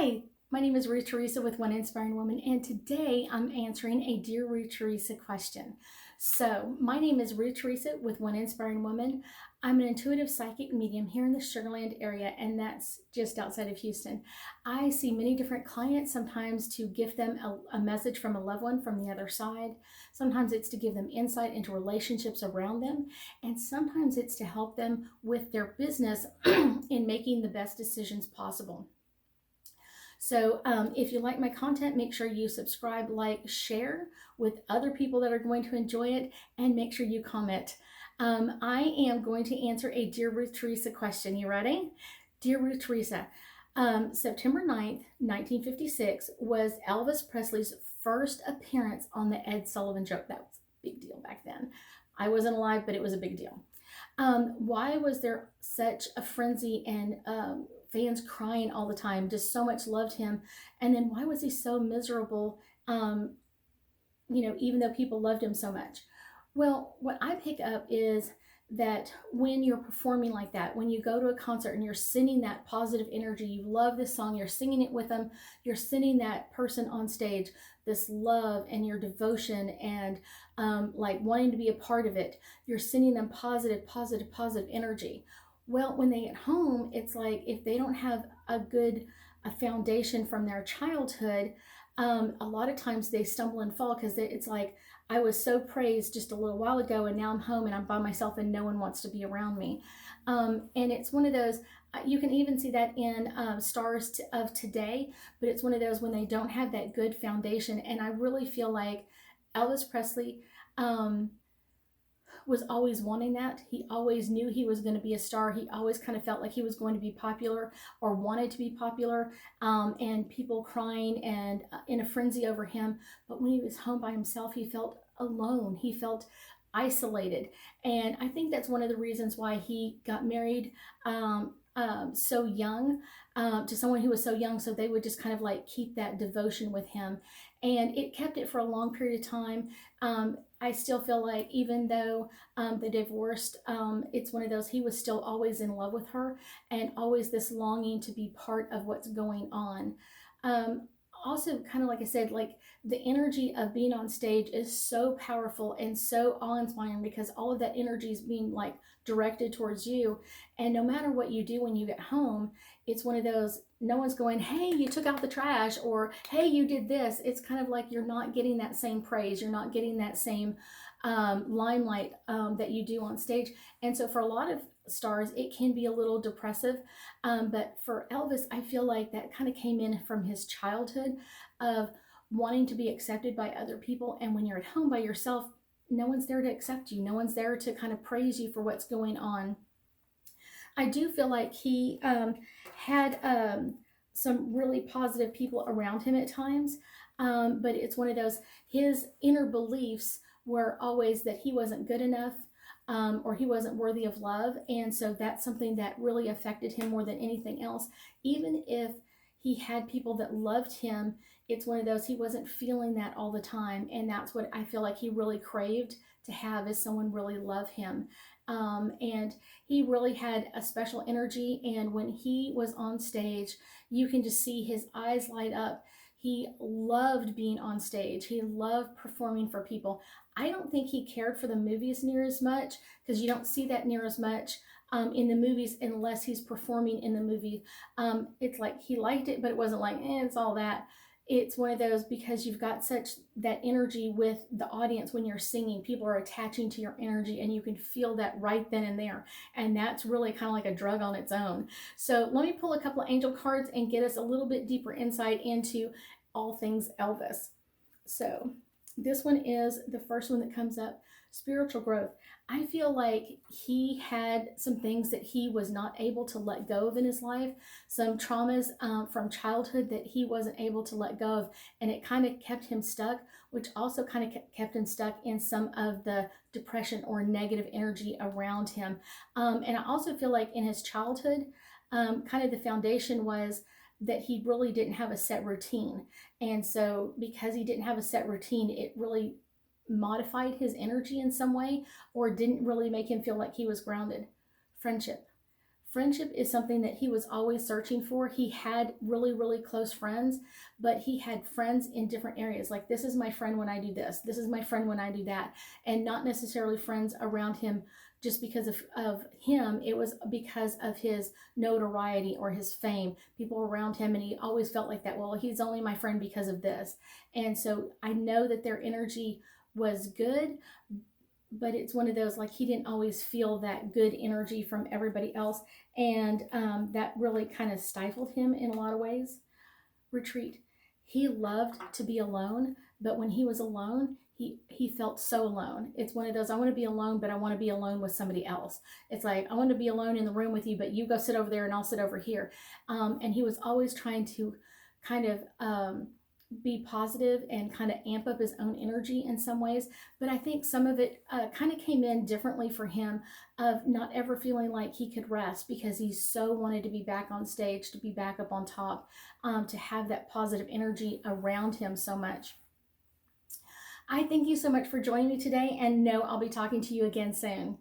Hi, my name is Ruth Theresa with One Inspiring Woman, and today I'm answering a Dear Ruth Theresa question. So, my name is Ruth Theresa with One Inspiring Woman. I'm an intuitive psychic medium here in the Sugarland area, and that's just outside of Houston. I see many different clients, sometimes to gift them a message from a loved one from the other side. Sometimes it's to give them insight into relationships around them, and sometimes it's to help them with their business in making the best decisions possible. So if you like my content, make sure you subscribe, like, share with other people that are going to enjoy it, and make sure you comment. I am going to answer a Dear Ruth Theresa question. You ready? Dear Ruth Theresa, September 9th, 1956 was Elvis Presley's first appearance on the Ed Sullivan show. That was a big deal back then. I wasn't alive, but it was a big deal. Why was there such a frenzy and fans crying all the time? Just so much loved him. And then why was he so miserable, even though people loved him so much? Well, what I pick up is that when you're performing like that, when you go to a concert and you're sending that positive energy, you love this song, you're singing it with them, you're sending that person on stage this love and your devotion and like wanting to be a part of it, you're sending them positive energy. Well, when they get home, it's like if they don't have a foundation from their childhood, a lot of times they stumble and fall because it's like, I was so praised just a little while ago, and now I'm home and I'm by myself and no one wants to be around me. And it's one of those, you can even see that in stars of today, but it's one of those when they don't have that good foundation. And I really feel like Elvis Presley was always wanting that. He always knew he was going to be a star. He always kind of felt like he was going to be popular or wanted to be popular, and people crying and in a frenzy over him. But when he was home by himself, he felt alone. He felt isolated. And I think that's one of the reasons why he got married so young, to someone who was so young, so they would just kind of like keep that devotion with him. And it kept it for a long period of time. I still feel like even though they divorced, it's one of those, he was still always in love with her and always this longing to be part of what's going on. Also, kind of like I said, like the energy of being on stage is so powerful and so awe-inspiring because all of that energy is being like directed towards you. And no matter what you do when you get home, it's one of those, no one's going, hey, you took out the trash, or hey, you did this. It's kind of like you're not getting that same praise. You're not getting that same limelight that you do on stage. And so for a lot of stars, it can be a little depressive. But for Elvis, I feel like that kind of came in from his childhood of wanting to be accepted by other people. And when you're at home by yourself, no one's there to accept you. No one's there to kind of praise you for what's going on. I do feel like he had some really positive people around him at times. But it's one of those, his inner beliefs were always that he wasn't good enough, or he wasn't worthy of love. And so that's something that really affected him more than anything else. Even if he had people that loved him, it's one of those, he wasn't feeling that all the time. And that's what I feel like he really craved to have, is someone really love him. And he really had a special energy. And when he was on stage, you can just see his eyes light up. He loved being on stage. He loved performing for people. I don't think he cared for the movies near as much, because you don't see that near as much in the movies unless he's performing in the movie. It's like he liked it, but it wasn't like, it's all that. It's one of those, because you've got such that energy with the audience when you're singing, people are attaching to your energy and you can feel that right then and there. And that's really kind of like a drug on its own. So let me pull a couple of angel cards and get us a little bit deeper insight into all things Elvis. So this one is the first one that comes up, spiritual growth. I feel like he had some things that he was not able to let go of in his life, some traumas from childhood that he wasn't able to let go of, and it kind of kept him stuck, which also kind of kept him stuck in some of the depression or negative energy around him. And I also feel like in his childhood, kind of the foundation was that he really didn't have a set routine. And so because he didn't have a set routine, it really modified his energy in some way, or didn't really make him feel like he was grounded. Friendship. Friendship is something that he was always searching for. He had really, really close friends, but he had friends in different areas. Like, this is my friend when I do this. This is my friend when I do that. And not necessarily friends around him just because of him. It was because of his notoriety or his fame, people around him. And he always felt like that. Well, he's only my friend because of this. And so I know that their energy was good, but it's one of those, like, he didn't always feel that good energy from everybody else. And that really kind of stifled him in a lot of ways. Retreat. He loved to be alone, but when he was alone, he felt so alone. It's one of those, I want to be alone, but I want to be alone with somebody else. It's like, I want to be alone in the room with you, but you go sit over there and I'll sit over here. And he was always trying to kind of be positive and kind of amp up his own energy in some ways. But I think some of it kind of came in differently for him, of not ever feeling like he could rest because he so wanted to be back on stage, to be back up on top, to have that positive energy around him so much. I thank you so much for joining me today, and know I'll be talking to you again soon.